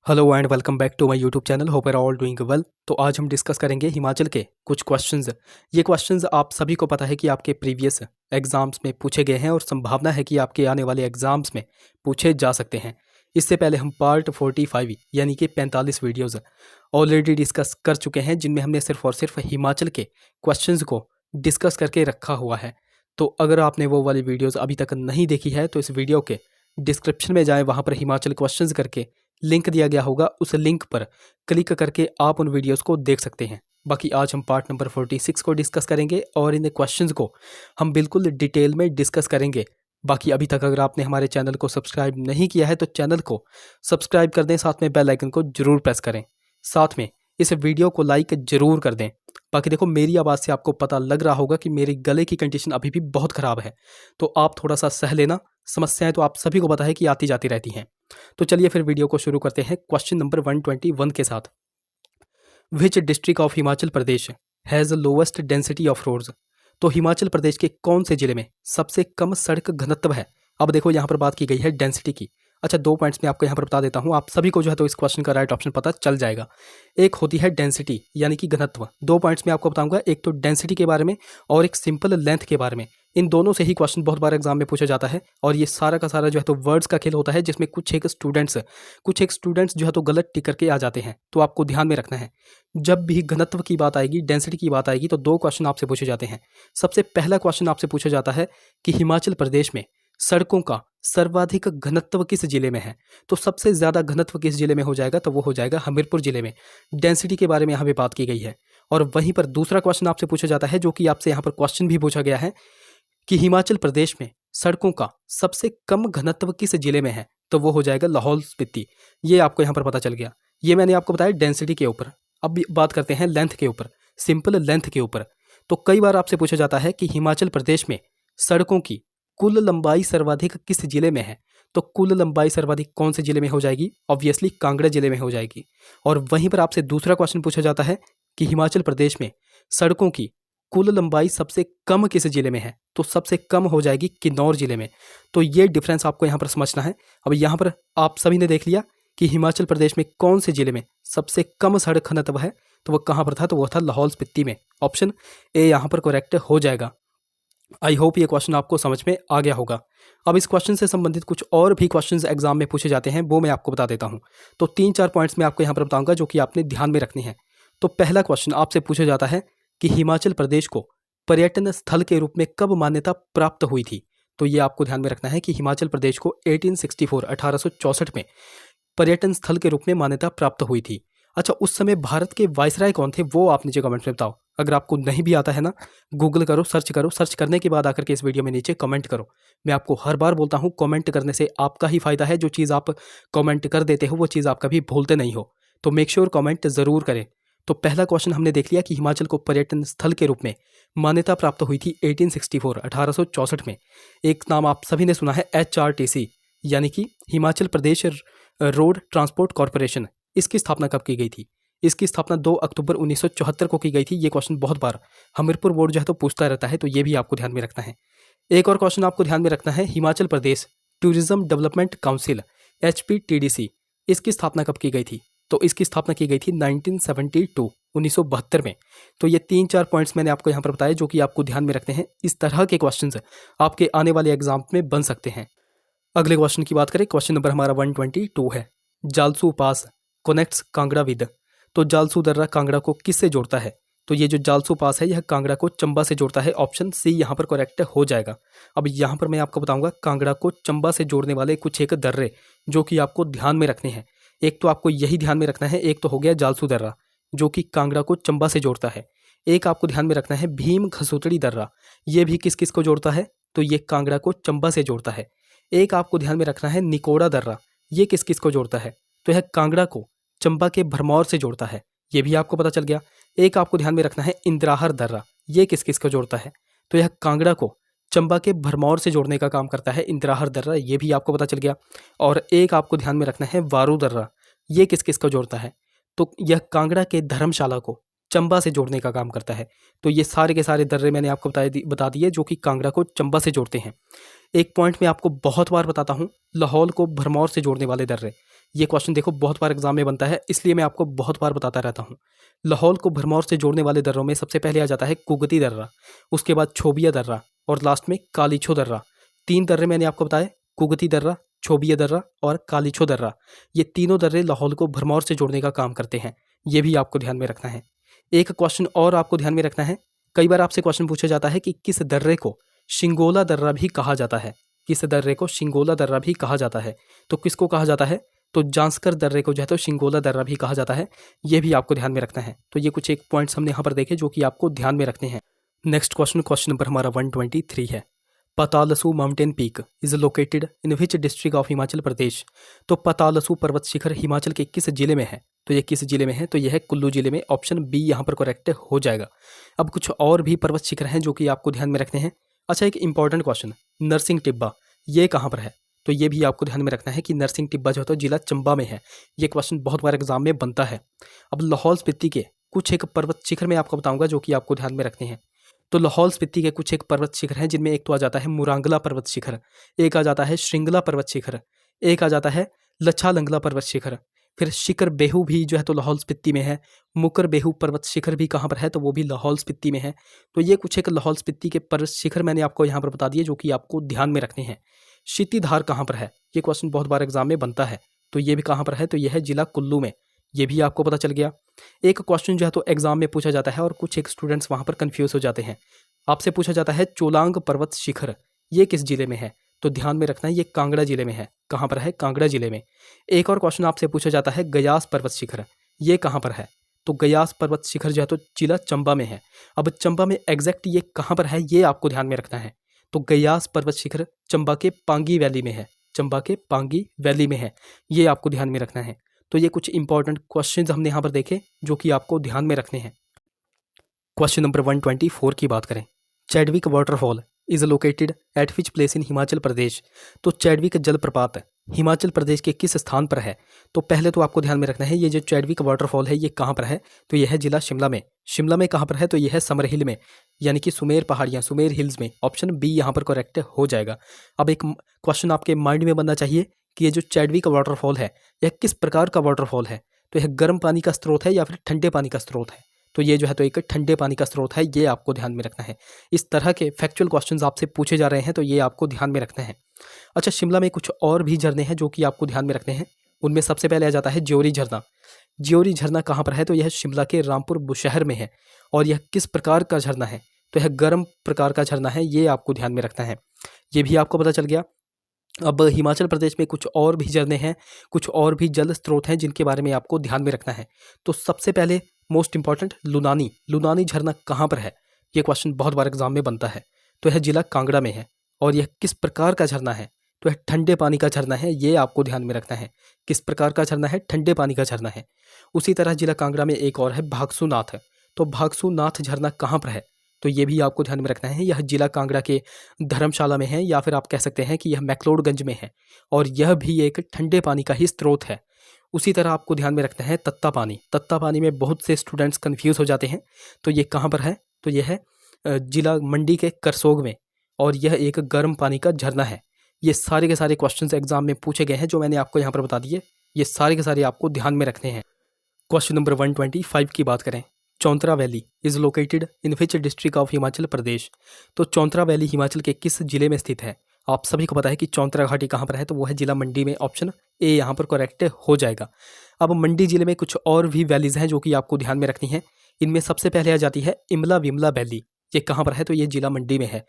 Hello and welcome back to my YouTube channel. Hope are all doing well. तो आज हम discuss करेंगे हिमाचल के कुछ क्वेश्चंस। ये क्वेश्चंस आप सभी को पता है कि आपके प्रीवियस एग्जाम्स में पूछे गए हैं और संभावना है कि आपके आने वाले एग्जाम्स में पूछे जा सकते हैं। इससे पहले हम पार्ट 45 यानी कि 45 वीडियोज़ ऑलरेडी डिस्कस कर चुके हैं, जिनमें हमने सिर्फ और सिर्फ हिमाचल के क्वेश्चंस को डिस्कस करके रखा हुआ है। तो अगर आपने वो वाली वीडियोज़ अभी तक नहीं देखी है तो इस वीडियो के डिस्क्रिप्शन में जाएँ, वहाँ पर हिमाचल क्वेश्चंस करके लिंक दिया गया होगा, उस लिंक पर क्लिक करके आप उन वीडियोस को देख सकते हैं। बाकी आज हम पार्ट नंबर 46 को डिस्कस करेंगे और इन क्वेश्चंस को हम बिल्कुल डिटेल में डिस्कस करेंगे। बाकी अभी तक अगर आपने हमारे चैनल को सब्सक्राइब नहीं किया है तो चैनल को सब्सक्राइब कर दें, साथ में बेल आइकन को जरूर प्रेस करें, साथ में इस वीडियो को लाइक जरूर कर दें। बाकी देखो, मेरी आवाज़ से आपको पता लग रहा होगा कि मेरे गले की कंडीशन अभी भी बहुत ख़राब है, तो आप थोड़ा सा सह लेना। समस्याएं तो आप सभी को पता है कि आती जाती रहती हैं। तो चलिए फिर वीडियो को शुरू करते हैं क्वेश्चन नंबर 121 के साथ। Which district of Himachal Pradesh has lowest density of roads. तो हिमाचल प्रदेश के कौन से जिले में सबसे कम सड़क घनत्व है। अब देखो, यहाँ पर बात की गई है डेंसिटी की। अच्छा, 2 पॉइंट्स में आपको यहाँ पर बता देता हूँ, आप सभी को जो है तो इस क्वेश्चन का राइट ऑप्शन पता चल जाएगा। एक होती है डेंसिटी यानी कि घनत्व। 2 पॉइंट्स में आपको बताऊंगा, एक तो डेंसिटी के बारे में और एक सिंपल लेंथ के बारे में। इन दोनों से ही क्वेश्चन बहुत बार एग्जाम में पूछा जाता है और ये सारा का सारा जो है तो वर्ड्स का खेल होता है, जिसमें कुछ एक स्टूडेंट्स जो है तो गलत टिक करके आ जाते हैं। तो आपको ध्यान में रखना है, जब भी घनत्व की बात आएगी, डेंसिटी की बात आएगी, तो 2 क्वेश्चन आपसे पूछे जाते हैं। सबसे पहला क्वेश्चन आपसे पूछा जाता है कि हिमाचल प्रदेश में सड़कों का सर्वाधिक घनत्व किस जिले में है। तो सबसे ज़्यादा घनत्व किस जिले में हो जाएगा, तो वो हो जाएगा हमीरपुर जिले में। डेंसिटी के बारे में यहाँ पे बात की गई है। और वहीं पर दूसरा क्वेश्चन आपसे पूछा जाता है, जो कि आपसे यहाँ पर क्वेश्चन भी पूछा गया है कि हिमाचल प्रदेश में सड़कों का सबसे कम घनत्व किस जिले में है, तो वो हो जाएगा लाहौल स्पीति। ये आपको यहाँ पर पता चल गया। ये मैंने आपको बताया डेंसिटी के ऊपर। अब बात करते हैं लेंथ के ऊपर, सिंपल लेंथ के ऊपर। तो कई बार आपसे पूछा जाता है कि हिमाचल प्रदेश में सड़कों की कुल लंबाई सर्वाधिक किस जिले में है। तो कुल लंबाई सर्वाधिक कौन से जिले में हो जाएगी? ऑब्वियसली कांगड़ा जिले में हो जाएगी। और वहीं पर आपसे दूसरा क्वेश्चन पूछा जाता है कि हिमाचल प्रदेश में सड़कों की कुल लंबाई सबसे कम किस जिले में है। तो सबसे कम हो जाएगी किन्नौर जिले में। तो ये डिफरेंस आपको यहाँ पर समझना है। अब यहाँ पर आप सभी ने देख लिया कि हिमाचल प्रदेश में कौन से जिले में सबसे कम सड़क घनत्व है, तो वह कहाँ पर था, तो वह था लाहौल स्पीति में। ऑप्शन ए यहाँ पर करेक्ट हो जाएगा। आई होप ये क्वेश्चन आपको समझ में आ गया होगा। अब इस क्वेश्चन से संबंधित कुछ और भी क्वेश्चंस एग्जाम में पूछे जाते हैं, वो मैं आपको बता देता हूँ। तो 3-4 पॉइंट्स मैं आपको यहाँ पर बताऊंगा, जो कि आपने ध्यान में रखने हैं। तो पहला क्वेश्चन आपसे पूछा जाता है कि हिमाचल प्रदेश को पर्यटन स्थल के रूप में कब मान्यता प्राप्त हुई थी। तो ये आपको ध्यान में रखना है कि हिमाचल प्रदेश को 1864 में पर्यटन स्थल के रूप में मान्यता प्राप्त हुई थी। अच्छा, उस समय भारत के वायसराय कौन थे, वो आप नीचे कमेंट में बताओ। अगर आपको नहीं भी आता है ना, गूगल करो, सर्च करो, सर्च करने के बाद आकर के इस वीडियो में नीचे कमेंट करो। मैं आपको हर बार बोलता हूँ, कमेंट करने से आपका ही फायदा है। जो चीज़ आप कमेंट कर देते हो वो चीज़ आप कभी भूलते नहीं हो। तो मेक श्योर कमेंट ज़रूर करें। तो पहला क्वेश्चन हमने देख लिया कि हिमाचल को पर्यटन स्थल के रूप में मान्यता प्राप्त हुई थी 1864 में। एक नाम आप सभी ने सुना है, HRTC यानी कि Himachal Pradesh road transport corporation. इसकी स्थापना कब की गई थी? इसकी स्थापना 2 अक्टूबर 1974 को की गई थी। ये क्वेश्चन बहुत बार हमीरपुर बोर्ड जो है तो पूछता रहता है, तो ये भी आपको ध्यान में रखना है। एक और क्वेश्चन आपको ध्यान में रखना है, Himachal Pradesh tourism development council HPTDC, इसकी स्थापना कब की गई थी? तो इसकी स्थापना की गई थी 1972 में। तो ये 3-4 पॉइंट्स मैंने आपको यहाँ पर बताए, जो कि आपको ध्यान में रखते हैं। इस तरह के क्वेश्चंस आपके आने वाले एग्जाम में बन सकते हैं। अगले क्वेश्चन की बात करें, क्वेश्चन नंबर हमारा 122 है, जालसू पास कनेक्ट्स कांगड़ा विद। तो जालसू दर्रा कांगड़ा को किससे जोड़ता है? तो ये जो जालसू पास है, यह कांगड़ा को चंबा से जोड़ता है। ऑप्शन सी यहाँ पर करेक्ट हो जाएगा। अब यहाँ पर मैं आपको बताऊंगा कांगड़ा को चंबा से जोड़ने वाले कुछ एक दर्रे, जो कि आपको ध्यान में रखने हैं। एक तो आपको यही ध्यान में रखना है, एक तो हो गया जालसू दर्रा जो कि कांगड़ा को चंबा से जोड़ता है। एक आपको ध्यान में रखना है भीम घसोतड़ी दर्रा, ये भी किस किस को जोड़ता है, तो ये कांगड़ा को चंबा से जोड़ता है। एक आपको ध्यान में रखना है निकोड़ा दर्रा, ये किस किस को जोड़ता है, तो यह कांगड़ा को चंबा के भरमौर से जोड़ता है। ये भी आपको पता चल गया। एक आपको ध्यान में रखना है इंद्राहर दर्रा, ये किस किस को जोड़ता है, तो यह कांगड़ा को चंबा के भरमौर से जोड़ने का काम करता है इंद्राहर दर्रा, ये भी आपको पता चल गया। और एक आपको ध्यान में रखना है वारू दर्रा, ये किस किस को जोड़ता है, तो यह कांगड़ा के धर्मशाला को चंबा से जोड़ने का काम करता है। तो ये सारे के सारे दर्रे मैंने आपको बता दिए जो कि कांगड़ा को चंबा से जोड़ते हैं। एक पॉइंट मैं आपको बहुत बार बताता हूँ, लाहौल को भरमौर से जोड़ने वाले दर्रे। ये क्वेश्चन देखो बहुत बार एग्जाम में बनता है, इसलिए मैं आपको बहुत बार बताता रहता हूँ। लाहौल को भरमौर से जोड़ने वाले दर्रों में सबसे पहले आ जाता है कुगती दर्रा, उसके बाद छोबिया दर्रा और लास्ट में कालीछो दर्रा। 3 दर्रे मैंने आपको बताए, कुगती दर्रा, छोबिया दर्रा और कालीछो दर्रा। ये तीनों दर्रे लाहौल को भरमौर से जोड़ने का काम करते हैं। ये भी आपको ध्यान में रखना है। एक क्वेश्चन और आपको ध्यान में रखना है, कई बार आपसे क्वेश्चन पूछा जाता है कि किस दर्रे को शिंगोला दर्रा भी कहा जाता है। किस दर्रे को शिंगोला दर्रा भी कहा जाता है? तो किसको कहा जाता है? तो जांस्कर दर्रे को जो है तो शिंगोला दर्रा भी कहा जाता है। ये भी आपको ध्यान में रखना है। तो ये कुछ एक पॉइंट्स हमने यहाँ पर देखे जो कि आपको ध्यान में रखने हैं। नेक्स्ट क्वेश्चन नंबर हमारा 123 है। Patalsu mountain peak is located in which district of Himachal Pradesh? तो पतालसू पर्वत शिखर हिमाचल के किस जिले में है? तो ये किस जिले में है? तो यह है कुल्लू जिले में। ऑप्शन बी यहाँ पर करेक्ट हो जाएगा। अब कुछ और भी पर्वत शिखर हैं जो कि आपको ध्यान में रखने हैं। अच्छा, एक इंपॉर्टेंट क्वेश्चन, नरसिंह टिब्बा ये कहाँ पर है? तो ये भी आपको ध्यान में रखना है कि नरसिंह टिब्बा जो है तो जिला चंबा में है। ये क्वेश्चन बहुत बार एग्जाम में बनता है। अब लाहौल स्पीति के कुछ एक पर्वत शिखर मैं आपको बताऊंगा जो कि आपको ध्यान में रखने हैं। तो लाहौल स्पीति के कुछ एक पर्वत शिखर हैं जिनमें एक तो आ जाता है मुरांगला पर्वत शिखर, एक आ जाता है श्रृंगला पर्वत शिखर, एक आ जाता है लच्छा लंगला पर्वत शिखर, फिर शिखर बेहू भी जो है तो लाहौल स्पीति में है। मुकर बेहू पर्वत शिखर भी कहाँ पर है? तो वो भी लाहौल स्पीति में है। तो ये कुछ एक लाहौल स्पीति के पर्वत शिखर मैंने आपको यहाँ पर बता दिए जो कि आपको ध्यान में रखने हैं। क्षितिधार कहाँ पर है? ये क्वेश्चन बहुत बार एग्जाम में बनता है। तो ये भी कहाँ पर है? तो यह है जिला कुल्लू में। ये भी आपको पता चल गया। एक क्वेश्चन जो है तो एग्जाम में पूछा जाता है और कुछ एक स्टूडेंट्स वहाँ पर कन्फ्यूज हो जाते हैं। आपसे पूछा जाता है चोलांग पर्वत शिखर ये किस जिले में है? तो ध्यान में रखना है ये कांगड़ा जिले में है। कहाँ पर है? कांगड़ा जिले में। एक और क्वेश्चन आपसे पूछा जाता है गयास पर्वत शिखर ये कहाँ पर है? तो गयास पर्वत शिखर जो है तो जिला चंबा में है। अब चंबा में एग्जैक्ट ये कहाँ पर है ये आपको ध्यान में रखना है। तो गयास पर्वत शिखर चंबा के पांगी वैली में है। चंबा के पांगी वैली में है। ये आपको ध्यान में रखना है। तो ये कुछ इंपॉर्टेंट क्वेश्चंस हमने यहाँ पर देखे जो कि आपको ध्यान में रखने हैं। क्वेश्चन नंबर 124 की बात करें, Chadwick waterfall is located at which place in Himachal Pradesh? तो चैडविक जलप्रपात हिमाचल प्रदेश के किस स्थान पर है? तो पहले तो आपको ध्यान में रखना है ये जो चैडविक वाटरफॉल है ये कहाँ पर है? तो यह है जिला शिमला में। शिमला में कहाँ पर है? तो यह है समर हिल में, यानी कि सुमेर पहाड़ियाँ, सुमेर हिल्स में। ऑप्शन बी यहाँ पर करेक्ट हो जाएगा। अब एक क्वेश्चन आपके माइंड में बनना चाहिए कि ये जो चैडविक वाटरफॉल है यह किस प्रकार का वाटरफॉल है? तो यह गर्म पानी का स्रोत है या फिर ठंडे पानी का स्रोत है? तो ये जो है तो एक ठंडे पानी का स्रोत है। ये आपको ध्यान में रखना है। इस तरह के फैक्चुअल क्वेश्चंस आपसे पूछे जा रहे हैं तो ये आपको ध्यान में रखना है। अच्छा, शिमला में कुछ और भी झरने हैं जो कि आपको ध्यान में रखने हैं। उनमें सबसे पहले आ जाता है ज्योरी झरना। ज्योरी झरना कहाँ पर है? तो यह शिमला के रामपुर बुशहर में है। और यह किस प्रकार का झरना है? तो यह गर्म प्रकार का झरना है। ये आपको ध्यान में रखना है। ये भी आपको पता चल गया। अब हिमाचल प्रदेश में कुछ और भी झरने हैं, कुछ और भी जल स्रोत हैं जिनके बारे में आपको ध्यान में रखना है। तो सबसे पहले मोस्ट इंपॉर्टेंट लुनानी, लुनानी झरना कहाँ पर है? ये क्वेश्चन बहुत बार एग्जाम में बनता है। तो यह जिला कांगड़ा में है। और यह किस प्रकार का झरना है? तो यह ठंडे पानी का झरना है। ये आपको ध्यान में रखना है। किस प्रकार का झरना है? ठंडे पानी का झरना है। उसी तरह जिला कांगड़ा में एक और है भागसूनाथ। तो भागसूनाथ झरना कहाँ पर है? तो ये भी आपको ध्यान में रखना है। यह जिला कांगड़ा के धर्मशाला में है, या फिर आप कह सकते हैं कि यह मैक्लोडगंज में है। और यह भी एक ठंडे पानी का ही स्रोत है। उसी तरह आपको ध्यान में रखना है तत्ता पानी। तत्ता पानी में बहुत से स्टूडेंट्स कंफ्यूज हो जाते हैं। तो ये कहाँ पर है? तो यह है जिला मंडी के करसोग में। और यह एक गर्म पानी का झरना है। ये सारे के सारे क्वेश्चंस एग्जाम में पूछे गए हैं जो मैंने आपको यहाँ पर बता दिए। ये सारे के सारे आपको ध्यान में रखने हैं। क्वेश्चन नंबर 125 की बात करें, Chauntra valley is located in which district of Himachal Pradesh? तो चौंतरा वैली हिमाचल के किस जिले में स्थित है? आप सभी को पता है कि चौंतरा घाटी कहाँ पर है? तो वो है जिला मंडी में। ऑप्शन ए यहाँ पर करेक्ट हो जाएगा। अब मंडी जिले में कुछ और भी वैलीज हैं जो कि आपको ध्यान में रखनी है। इनमें सबसे पहले आ जाती है इमला विमला वैली। ये कहाँ पर है? तो ये जिला मंडी में है।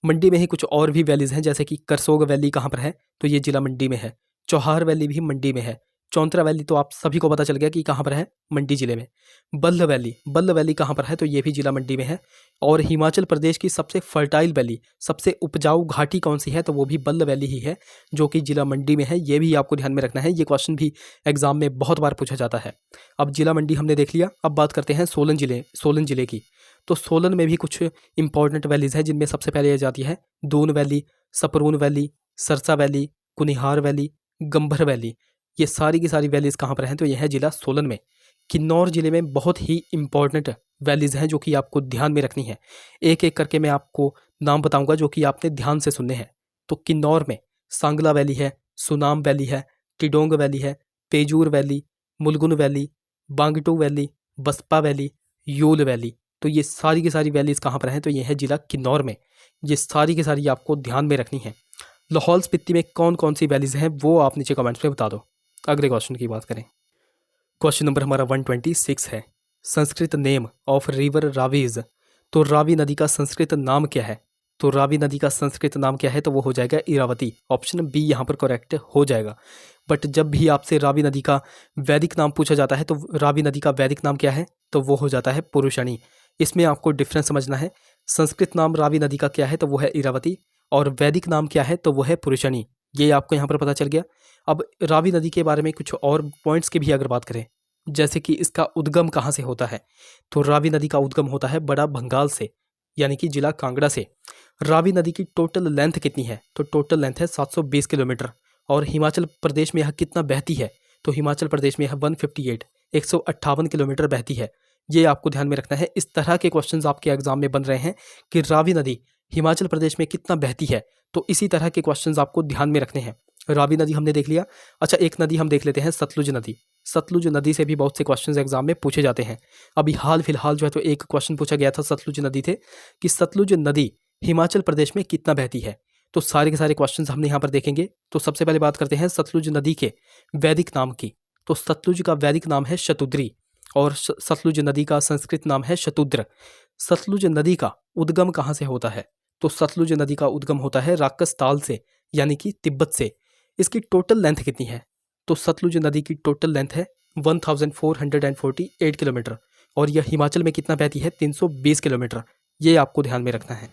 मंडी में ही कुछ और भी वैलीज हैं, जैसे कि करसोग वैली कहाँ पर है? तो ये जिला मंडी में है। चौहार वैली भी मंडी में है। चौंतरा वैली तो आप सभी को पता चल गया कि कहाँ पर है? मंडी जिले में। बल्ह वैली, बल्ह वैली कहाँ पर है? तो ये भी जिला मंडी में है। और हिमाचल प्रदेश की सबसे फर्टाइल वैली, सबसे उपजाऊ घाटी कौन सी है? तो वो भी बल्ह वैली ही है, जो कि जिला मंडी में है। ये भी आपको ध्यान में रखना है। ये क्वेश्चन भी एग्जाम में बहुत बार पूछा जाता है। अब जिला मंडी हमने देख लिया। अब बात करते हैं सोलन जिले की। तो सोलन में भी कुछ इंपॉर्टेंट वैलीज हैं जिनमें सबसे पहले आ जाती है Doon valley, Saproon valley, Sarsa valley, Kunihar valley, Gambhar valley. ये सारी की सारी वैलीज कहाँ पर हैं? तो यह है जिला सोलन में। किन्नौर जिले में बहुत ही इंपॉर्टेंट वैलीज़ हैं जो कि आपको ध्यान में रखनी है। एक एक करके मैं आपको नाम बताऊंगा जो कि आपने ध्यान से सुनने हैं। तो किन्नौर में सांगला वैली है, सुनाम वैली है, टिडोंग वैली है, Pejur valley, Mulgun valley, Bangtu valley, Baspa valley, Yul valley. तो ये सारी की सारी वैलीज़ कहाँ पर हैं? तो ये है जिला किन्नौर में। ये सारी की सारी आपको ध्यान में रखनी है। लाहौल स्पीति में कौन कौन सी वैलीज़ हैं वो आप नीचे कमेंट्स में बता दो। अगले क्वेश्चन की बात करें। क्वेश्चन नंबर हमारा 126 है, Sanskrit name of river Ravis. तो रावी नदी का संस्कृत नाम क्या है? तो रावी नदी का संस्कृत नाम क्या है? तो वो हो जाएगा इरावती। ऑप्शन बी यहाँ पर करेक्ट हो जाएगा। बट जब भी आपसे रावी नदी का वैदिक नाम पूछा जाता है तो रावी नदी का वैदिक नाम क्या है? तो वो हो जाता है पुरुषणी। इसमें आपको डिफरेंस समझना है। संस्कृत नाम रावी नदी का क्या है? तो वो है इरावती। और वैदिक नाम क्या है? तो वो है पुरुषणी। ये आपको यहाँ पर पता चल गया। अब रावी नदी के बारे में कुछ और पॉइंट्स की भी अगर बात करें, जैसे कि इसका उद्गम कहाँ से होता है, तो रावी नदी का उद्गम होता है बड़ा भंगाल से, यानी कि जिला कांगड़ा से। रावी नदी की टोटल लेंथ कितनी है? तो टोटल लेंथ है 720 किलोमीटर। और हिमाचल प्रदेश में यह कितना बहती है? तो हिमाचल प्रदेश में यह 158 किलोमीटर बहती है। ये आपको ध्यान में रखना है। इस तरह के क्वेश्चंस आपके एग्जाम में बन रहे हैं कि रावी नदी हिमाचल प्रदेश में कितना बहती है, तो इसी तरह के क्वेश्चंस आपको ध्यान में रखने हैं। रावी नदी हमने देख लिया। अच्छा, एक नदी हम देख लेते हैं, सतलुज नदी। सतलुज नदी से भी बहुत से क्वेश्चंस एग्जाम में पूछे जाते हैं। अभी हाल फिलहाल जो है तो एक क्वेश्चन पूछा गया था सतलुज नदी थे कि सतलुज नदी हिमाचल प्रदेश में कितना बहती है। तो सारे के सारे क्वेश्चंस हमने यहाँ पर देखेंगे। तो सबसे पहले बात करते हैं सतलुज नदी के वैदिक नाम की। तो सतलुज का वैदिक नाम है शतुद्री और सतलुज नदी का संस्कृत नाम है शतुद्र। सतलुज नदी का उद्गम कहाँ से होता है? तो सतलुज नदी का उद्गम होता है राकस ताल से, यानी कि तिब्बत से। इसकी टोटल लेंथ कितनी है? तो सतलुज नदी की टोटल लेंथ है 1448 किलोमीटर। और यह हिमाचल में कितना बहती है? 320 किलोमीटर। ये आपको ध्यान में रखना है।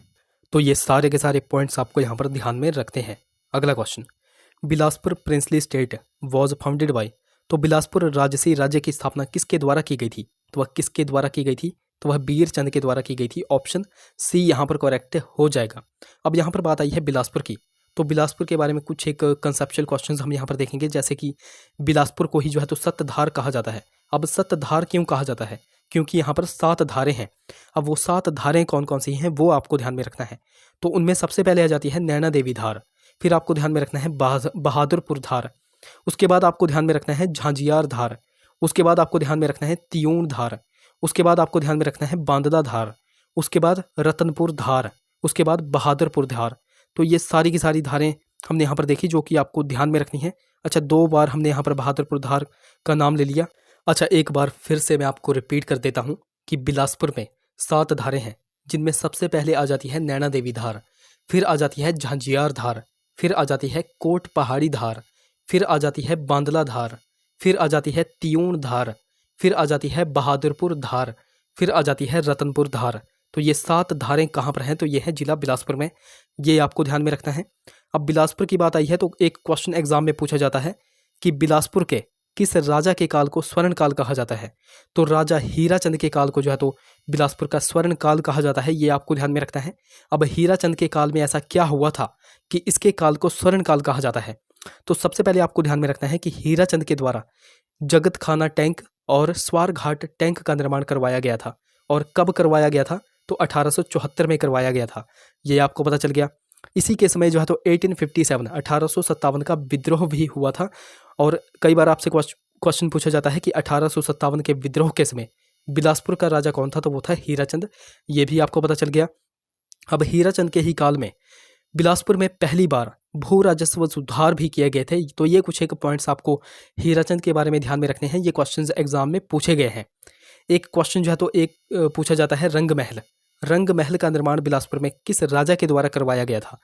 तो ये सारे के सारे पॉइंट्स आपको यहाँ पर ध्यान में रखते हैं। अगला question, Bilaspur princely state was founded by. तो बिलासपुर राजसी राज्य की स्थापना किसके द्वारा की गई थी? तो वह किसके द्वारा की गई थी? तो वह बीर चंद के द्वारा की गई थी। ऑप्शन सी यहाँ पर करेक्ट हो जाएगा। अब यहाँ पर बात आई है बिलासपुर की। तो बिलासपुर के बारे में कुछ एक कंसेप्चुअल क्वेश्चंस हम यहाँ पर देखेंगे, जैसे कि बिलासपुर को ही जो है तो सतधार कहा जाता है। अब सतधार क्यों कहा जाता है? क्योंकि यहाँ पर 7 धारें हैं। अब वो 7 धारें कौन कौन सी हैं वो आपको ध्यान में रखना है। तो उनमें सबसे पहले आ जाती है नैना देवी धार, फिर आपको ध्यान में रखना है बहादुरपुर धार, उसके बाद आपको ध्यान में रखना है झांझियार धार, उसके बाद आपको ध्यान में रखना है तियूण धार, उसके बाद आपको ध्यान में रखना है बांददा धार, उसके बाद रतनपुर धार, उसके बाद बहादुरपुर धार। तो ये सारी की सारी धारें हमने यहाँ पर देखी जो कि आपको ध्यान में रखनी है। अच्छा, 2 बार हमने यहाँ पर बहादुरपुर धार का नाम ले लिया। अच्छा, एक बार फिर से मैं आपको रिपीट कर देता हूँ कि बिलासपुर में 7 धारें हैं, जिनमें सबसे पहले आ जाती है नैना देवी धार, फिर आ जाती है झांझियार धार, फिर आ जाती है कोट पहाड़ी धार, फिर आ जाती है बांदला धार, फिर आ जाती है तियूण धार, फिर आ जाती है बहादुरपुर धार, फिर आ जाती है रतनपुर धार। तो ये 7 धारें कहाँ पर हैं? तो ये है जिला बिलासपुर में। ये आपको ध्यान में रखना है। अब बिलासपुर की बात आई है तो एक क्वेश्चन एग्जाम में पूछा जाता है कि बिलासपुर के किस राजा के काल को स्वर्ण काल कहा जाता है? तो राजा हीराचंद के काल को जो है तो बिलासपुर का स्वर्ण काल कहा जाता है। ये आपको ध्यान में रखना है। अब हीराचंद के काल में ऐसा क्या हुआ था कि इसके काल को स्वर्ण काल कहा जाता है? तो सबसे पहले आपको ध्यान में रखना है कि हीराचंद के द्वारा जगत खाना टैंक और स्वार घाट टैंक का निर्माण करवाया गया था। और कब करवाया गया था? तो 1874 में करवाया गया था। ये आपको पता चल गया। इसी के समय जो है तो 1857 का विद्रोह भी हुआ था। और कई बार आपसे क्वेश्चन पूछा जाता है कि 1857 के विद्रोह के समय बिलासपुर का राजा कौन था? तो वो था हीराचंद। ये भी आपको पता चल गया। अब हीराचंद के ही काल में बिलासपुर में पहली बार भू राजस्व सुधार भी किए गए थे। तो ये कुछ एक पॉइंट्स आपको हीराचंद के बारे में ध्यान में रखने हैं। ये क्वेश्चंस एग्जाम में पूछे गए हैं। एक क्वेश्चन जो है तो एक पूछा जाता है रंग महल। रंग महल का निर्माण बिलासपुर में किस राजा के द्वारा करवाया गया था?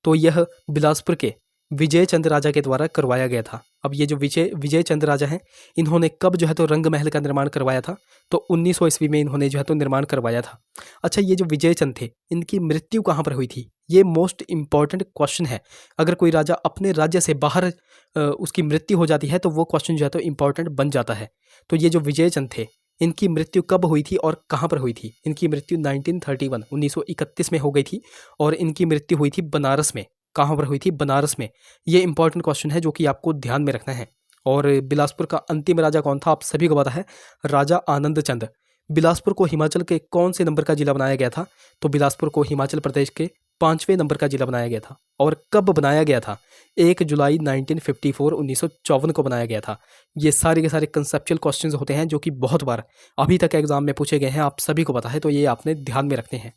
तो यह बिलासपुर के विजय चंद राजा के द्वारा करवाया गया था। अब ये जो विजय चंद राजा हैं, इन्होंने कब जो है तो रंग महल का निर्माण करवाया था? तो 1900 ईस्वी में इन्होंने जो है तो निर्माण करवाया था। अच्छा, ये जो विजय चंद थे, इनकी मृत्यु कहाँ पर हुई थी? ये मोस्ट इंपॉर्टेंट क्वेश्चन है। अगर कोई राजा अपने राज्य से बाहर उसकी मृत्यु हो जाती है तो वो क्वेश्चन जो है तो इंपॉर्टेंट बन जाता है। तो ये जो विजय चंद थे, इनकी मृत्यु कब हुई थी और कहाँ पर हुई थी? इनकी मृत्यु 1931 में हो गई थी और इनकी मृत्यु हुई थी बनारस में। कहाँ पर हुई थी? बनारस में। ये इंपॉर्टेंट क्वेश्चन है जो कि आपको ध्यान में रखना है। और बिलासपुर का अंतिम राजा कौन था? आप सभी को पता है, राजा आनंद चंद। बिलासपुर को हिमाचल के कौन से नंबर का जिला बनाया गया था? तो बिलासपुर को हिमाचल प्रदेश के 5वें नंबर का जिला बनाया गया था। और कब बनाया गया था? 1 जुलाई 1954 1954 को बनाया गया था। ये सारे के सारे कंसेप्चुअल क्वेश्चंस होते हैं जो कि बहुत बार अभी तक एग्जाम में पूछे गए हैं, आप सभी को पता है, तो ये आपने ध्यान में रखने हैं।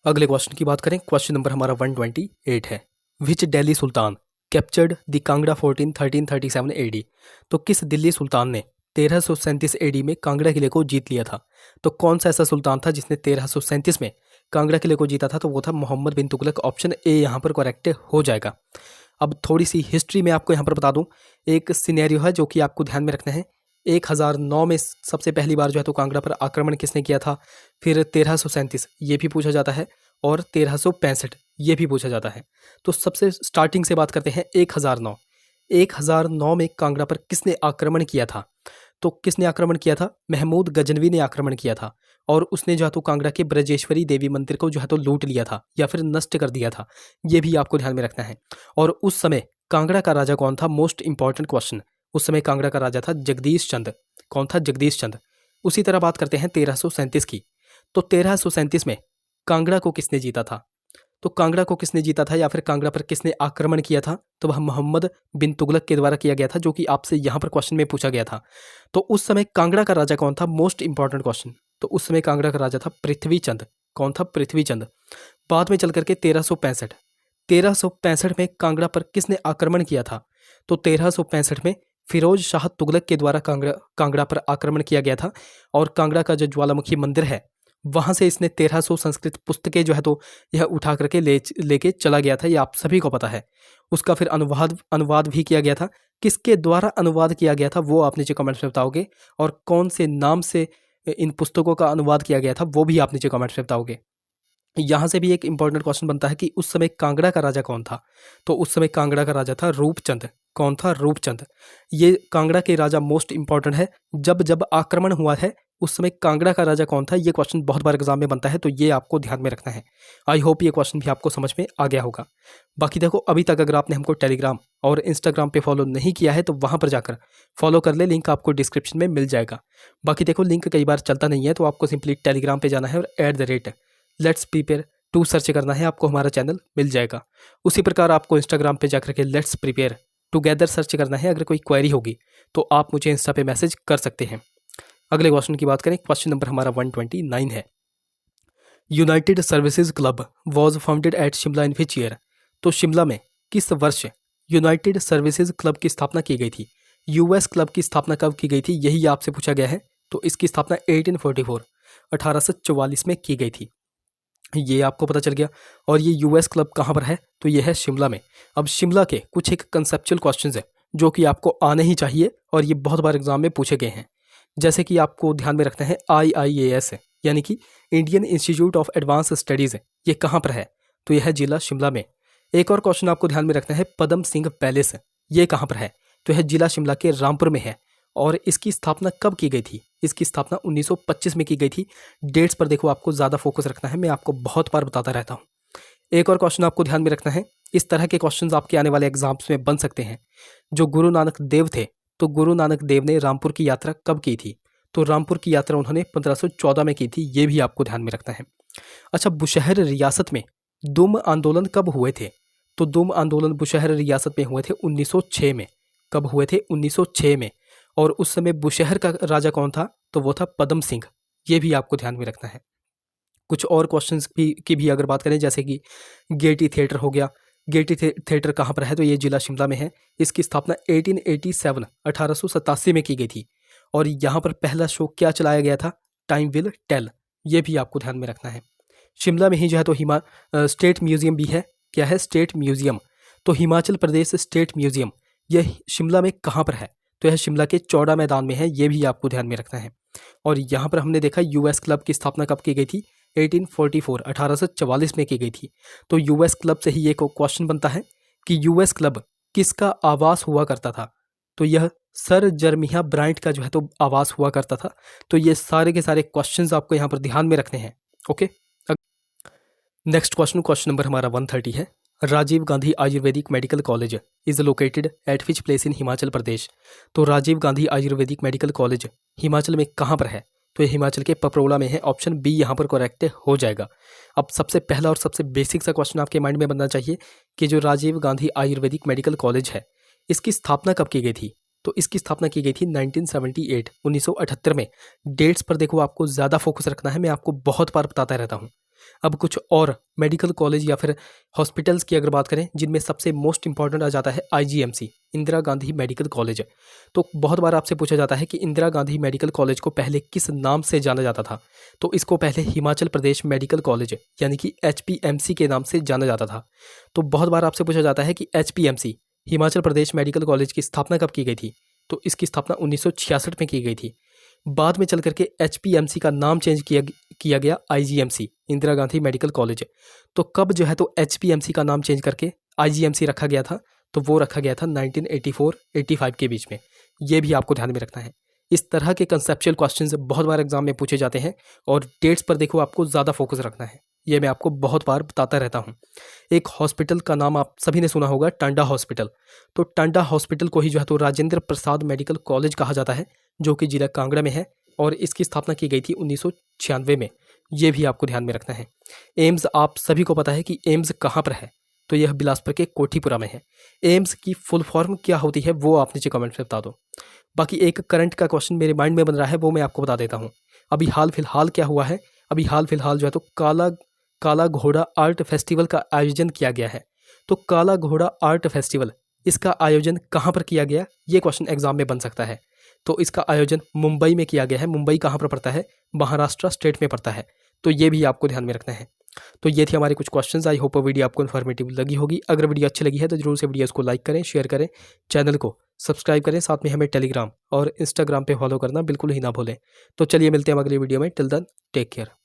अगले क्वेश्चन की बात करें, क्वेश्चन नंबर हमारा 128 है। Which Delhi sultan captured the Kangra fort in 1337 AD? तो किस दिल्ली सुल्तान ने 1337 एडी में कांगड़ा किले को जीत लिया था? तो कौन सा ऐसा सुल्तान था जिसने 1337 में कांगड़ा किले को जीता था? तो वो था मोहम्मद बिन तुगलक। ऑप्शन ए यहाँ पर करेक्ट हो जाएगा। अब थोड़ी सी हिस्ट्री में आपको यहाँ पर बता दूं, एक सिनेरियो है जो कि आपको ध्यान में रखना है। 1009 में सबसे पहली बार जो है तो कांगड़ा पर आक्रमण किसने किया था? फिर 1337 ये भी पूछा जाता है, और 1365 ये भी पूछा जाता है। तो सबसे स्टार्टिंग से बात करते हैं 1009 में कांगड़ा पर किसने आक्रमण किया था? तो किसने आक्रमण किया था? महमूद गजनवी ने आक्रमण किया था, और उसने जो है तो कांगड़ा के ब्रजेश्वरी देवी मंदिर को जो है तो लूट लिया था या फिर नष्ट कर दिया था। ये भी आपको ध्यान में रखना है। और उस समय कांगड़ा का राजा कौन था? Most important question. उस समय कांगड़ा का राजा था जगदीश चंद। कौन था? जगदीश चंद। उसी तरह बात करते हैं 1337 की। तो 1337 में कांगड़ा को किसने जीता था? तो कांगड़ा को किसने जीता था या फिर कांगड़ा पर किसने आक्रमण किया था? तो वह मोहम्मद बिन तुगलक के द्वारा किया गया था, जो कि आपसे यहाँ पर क्वेश्चन में पूछा गया था। तो उस समय कांगड़ा का राजा कौन था? Most important question. तो उस समय कांगड़ा का राजा था पृथ्वी चंद। कौन था? पृथ्वी चंद। बाद में चल करके 1365 में कांगड़ा पर किसने आक्रमण किया था? तो 1365 में फिरोज शाह तुगलक के द्वारा कांगड़ा पर आक्रमण किया गया था, और कांगड़ा का जो ज्वालामुखी मंदिर है वहां से इसने 1300 संस्कृत पुस्तकें जो है तो यह उठा करके लेके चला गया था। ये आप सभी को पता है। उसका फिर अनुवाद भी किया गया था। किसके द्वारा अनुवाद किया गया था वो आप नीचे कमेंट्स में बताओगे, और कौन से नाम से इन पुस्तकों का अनुवाद किया गया था वो भी आप नीचे कमेंट्स में बताओगे। यहाँ से भी एक इंपॉर्टेंट क्वेश्चन बनता है कि उस समय कांगड़ा का राजा कौन था? तो उस समय कांगड़ा का राजा था रूपचंद। कौन था? रूपचंद। ये कांगड़ा के राजा मोस्ट इंपॉर्टेंट है। जब जब आक्रमण हुआ है उस समय कांगड़ा का राजा कौन था? ये क्वेश्चन बहुत बार एग्जाम में बनता है, तो ये आपको ध्यान में रखना है। आई होप ये क्वेश्चन भी आपको समझ में आ गया होगा। बाकी देखो, अभी तक अगर आपने हमको टेलीग्राम और इंस्टाग्राम पे फॉलो नहीं किया है तो वहाँ पर जाकर फॉलो कर ले, लिंक आपको डिस्क्रिप्शन में मिल जाएगा। बाकी देखो, लिंक कई बार चलता नहीं है, तो आपको सिंपली टेलीग्राम पर जाना है और @लेट्स प्रिपेयर टू सर्च करना है, आपको हमारा चैनल मिल जाएगा। उसी प्रकार आपको इंस्टाग्राम पे जाकर के लेट्स प्रिपेयर टुगेदर सर्च करना है। अगर कोई क्वेरी होगी तो आप मुझे इंस्टा पे मैसेज कर सकते हैं। अगले क्वेश्चन की बात करें, क्वेश्चन नंबर हमारा 129 है। United Services Club was founded at Shimla in which year? तो शिमला में किस वर्ष यूनाइटेड सर्विसेज क्लब की स्थापना की गई थी? यूएस क्लब की स्थापना कब की गई थी, यही आपसे पूछा गया है। तो इसकी स्थापना 1844 में की गई थी। ये आपको पता चल गया। और ये यूएस क्लब कहाँ पर है? तो ये है शिमला में। अब शिमला के कुछ एक कंसेप्चुअल क्वेश्चंस हैं जो कि आपको आने ही चाहिए, और ये बहुत बार एग्जाम में पूछे गए हैं। जैसे कि आपको ध्यान में रखना है IIAS यानी कि Indian institute of advance studies, ये कहाँ पर है? तो यह है जिला शिमला में। एक और क्वेश्चन आपको ध्यान में रखना है, पदम सिंह पैलेस, ये कहाँ पर है? तो यह जिला शिमला के रामपुर में है। और इसकी स्थापना कब की गई थी? इसकी स्थापना 1925 में की गई थी। डेट्स पर देखो, आपको ज़्यादा फोकस रखना है, मैं आपको बहुत बार बताता रहता हूँ। एक और क्वेश्चन आपको ध्यान में रखना है, इस तरह के क्वेश्चंस आपके आने वाले एग्जाम्स में बन सकते हैं। जो गुरु नानक देव थे, तो गुरु नानक देव ने रामपुर की यात्रा कब की थी? तो रामपुर की यात्रा उन्होंने 1514 में की थी। ये भी आपको ध्यान में रखना है। अच्छा, बुशहर रियासत में दुम आंदोलन कब हुए थे? तो दुम आंदोलन बुशहर रियासत में हुए थे 1906 में। कब हुए थे? 1906 में। और उस समय बुशहर का राजा कौन था? तो वो था पदम सिंह। ये भी आपको ध्यान में रखना है। कुछ और क्वेश्चंस की भी अगर बात करें, जैसे कि गेटी थिएटर हो गया। गेटी थिएटर कहाँ पर है? तो ये जिला शिमला में है। इसकी स्थापना 1887 में की गई थी। और यहाँ पर पहला शो क्या चलाया गया था? Time will tell. ये भी आपको ध्यान में रखना है। शिमला में ही जो है तो स्टेट म्यूजियम भी है। क्या है? State museum. तो हिमाचल प्रदेश स्टेट म्यूजियम यह शिमला में कहाँ पर है? तो यह शिमला के चौड़ा मैदान में है। ये भी आपको ध्यान में रखना है। और यहाँ पर हमने देखा यूएस क्लब की स्थापना कब की गई थी? 1844 में की गई थी। तो यूएस क्लब से ही एक क्वेश्चन बनता है कि यूएस क्लब किसका आवास हुआ करता था? तो यह सर जर्मिया ब्रांट का जो है तो आवास हुआ करता था। तो ये सारे के सारे क्वेश्चंस आपको यहाँ पर ध्यान में रखने हैं। ओके, नेक्स्ट क्वेश्चन नंबर हमारा 130 है। Rajiv Gandhi Ayurvedic medical college is located at which place in Himachal Pradesh? तो राजीव गांधी आयुर्वेदिक मेडिकल कॉलेज हिमाचल में कहाँ पर है? तो ये हिमाचल के पपरोला में है। ऑप्शन बी यहाँ पर करेक्ट हो जाएगा। अब सबसे पहला और सबसे बेसिक सा क्वेश्चन आपके माइंड में बनना चाहिए कि जो राजीव गांधी आयुर्वेदिक मेडिकल कॉलेज है, इसकी स्थापना कब की गई थी? तो इसकी स्थापना की गई थी 1978 1978 में। डेट्स पर देखो आपको ज़्यादा फोकस रखना है, मैं आपको बहुत बार बताता रहता हूँ। अब कुछ और मेडिकल कॉलेज या फिर हॉस्पिटल्स की अगर बात करें, जिनमें सबसे मोस्ट इंपॉर्टेंट आ जाता है IGMC, Indira Gandhi medical college. तो बहुत बार आपसे पूछा जाता है कि इंदिरा गांधी मेडिकल कॉलेज को पहले किस नाम से जाना जाता था? तो इसको पहले हिमाचल प्रदेश मेडिकल कॉलेज यानी कि एचपीएमसी के नाम से जाना जाता था। तो बहुत बार आपसे पूछा जाता है कि HPMC Himachal Pradesh medical college की स्थापना कब की गई थी? तो इसकी स्थापना 1966 में की गई थी। बाद में चल करके एचपीएमसी का नाम चेंज किया गया IGMC, Indira Gandhi medical college. तो कब जो है तो एचपीएमसी का नाम चेंज करके आईजीएमसी रखा गया था? तो वो रखा गया था 1984-85 के बीच में। ये भी आपको ध्यान में रखना है। इस तरह के कंसेप्चुअल क्वेश्चंस बहुत बार एग्जाम में पूछे जाते हैं और डेट्स पर देखो आपको ज़्यादा फोकस रखना है। ये मैं आपको बहुत बार बताता रहता हूँ। एक हॉस्पिटल का नाम आप सभी ने सुना होगा, टांडा हॉस्पिटल। तो टांडा हॉस्पिटल को ही जो है तो राजेंद्र प्रसाद मेडिकल कॉलेज कहा जाता है, जो कि जिला कांगड़ा में है और इसकी स्थापना की गई थी 1996 में। ये भी आपको ध्यान में रखना है। एम्स, आप सभी को पता है कि एम्स कहाँ पर है? तो यह बिलासपुर के कोठीपुरा में है। एम्स की फुल फॉर्म क्या होती है वो आप नीचे कमेंट में बता दो। बाकी एक करंट का क्वेश्चन मेरे माइंड में बन रहा है, वो मैं आपको बता देता हूँ। अभी हाल फिलहाल क्या हुआ है? अभी हाल फिलहाल जो है तो काला घोड़ा आर्ट फेस्टिवल का आयोजन किया गया है। तो काला घोड़ा आर्ट फेस्टिवल, इसका आयोजन कहाँ पर किया गया? ये क्वेश्चन एग्जाम में बन सकता है। तो इसका आयोजन मुंबई में किया गया है। मुंबई कहाँ पर पड़ता है? महाराष्ट्र स्टेट में पड़ता है। तो ये भी आपको ध्यान में रखना है। तो ये थी हमारे कुछ क्वेश्चंस। आई होप वीडियो आपको इन्फॉर्मेटिव लगी होगी। अगर वीडियो अच्छी लगी है तो जरूर से वीडियो को लाइक करें, शेयर करें, चैनल को सब्सक्राइब करें, साथ में हमें टेलीग्राम और इंस्टाग्राम पे फॉलो करना बिल्कुल ही ना भूलें। तो चलिए मिलते हैं अगली वीडियो में। Till then take care.